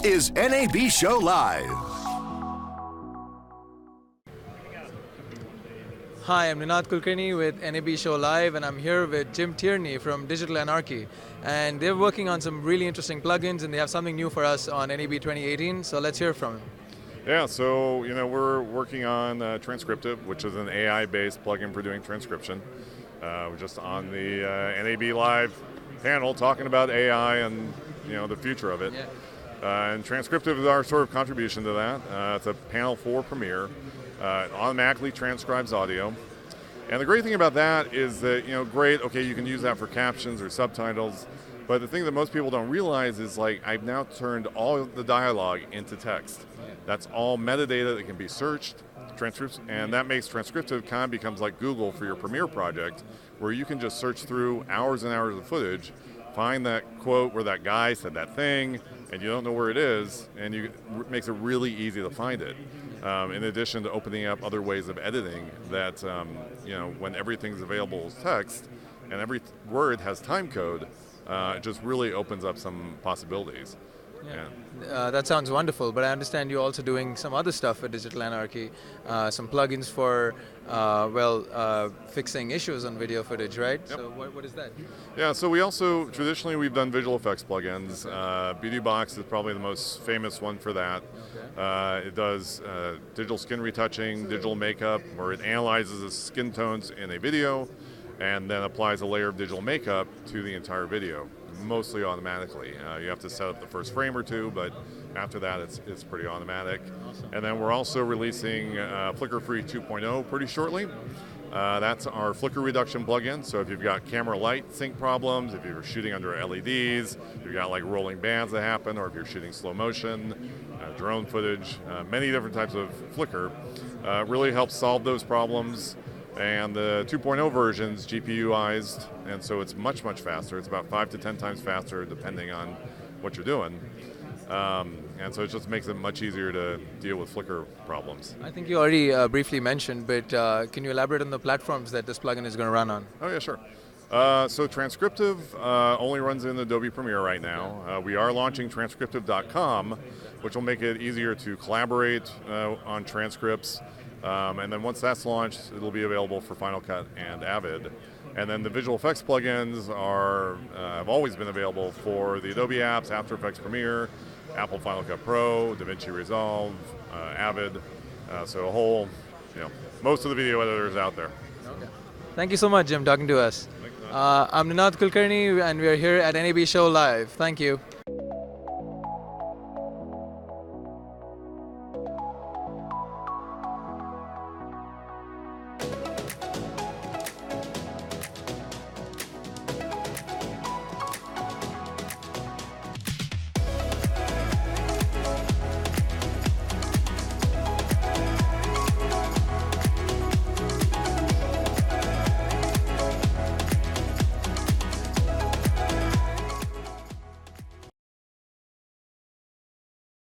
is NAB Show Live. Hi, I'm Ninad Kulkarni with NAB Show Live, and I'm here with Jim Tierney from Digital Anarchy. And they're working on some really interesting plugins, and they have something new for us on NAB 2018, so let's hear from him. Yeah, so we're working on Transcriptive, which is an AI-based plugin for doing transcription. We're just on the NAB Live panel talking about AI and the future of it. Yeah. And Transcriptive is our sort of contribution to that. It's a panel for Premiere. It automatically transcribes audio. And the great thing about that is that, great, okay, you can use that for captions or subtitles, but the thing that most people don't realize is I've now turned all of the dialogue into text. That's all metadata that can be searched, and that makes Transcriptive kind of becomes like Google for your Premiere project, where you can just search through hours and hours of footage, find that quote where that guy said that thing, and you don't know where it is, and it makes it really easy to find it. In addition to opening up other ways of editing that, when everything's available as text and every word has time code, it just really opens up some possibilities. Yeah. That sounds wonderful, but I understand you're also doing some other stuff with Digital Anarchy, some plugins for, fixing issues on video footage, right? Yep. So what is that? Yeah, so we also, traditionally we've done visual effects plugins. Beauty Box is probably the most famous one for that. Okay. It does digital skin retouching, digital makeup, where it analyzes the skin tones in a video and then applies a layer of digital makeup to the entire video, mostly automatically. You have to set up the first frame or two, but after that it's pretty automatic. Awesome. And then we're also releasing Flicker Free 2.0 pretty shortly. That's our flicker reduction plugin. So if you've got camera light sync problems, if you're shooting under LEDs, if you've got rolling bands that happen, or if you're shooting slow motion, drone footage, many different types of flicker, really helps solve those problems. And the 2.0 version's GPUized, and so it's much, much faster. It's about 5 to 10 times faster depending on what you're doing. And so it just makes it much easier to deal with flicker problems. I think you already briefly mentioned, but can you elaborate on the platforms that this plugin is going to run on? Oh yeah, sure. So Transcriptive only runs in Adobe Premiere right now. We are launching transcriptive.com, which will make it easier to collaborate on transcripts. And then once that's launched, it'll be available for Final Cut and Avid. And then the visual effects plugins have always been available for the Adobe apps, After Effects Premiere, Apple Final Cut Pro, DaVinci Resolve, Avid. So a whole, most of the video editors out there. Okay. Thank you so much, Jim, talking to us. I'm Ninad Kulkarni, and we are here at NAB Show Live. Thank you.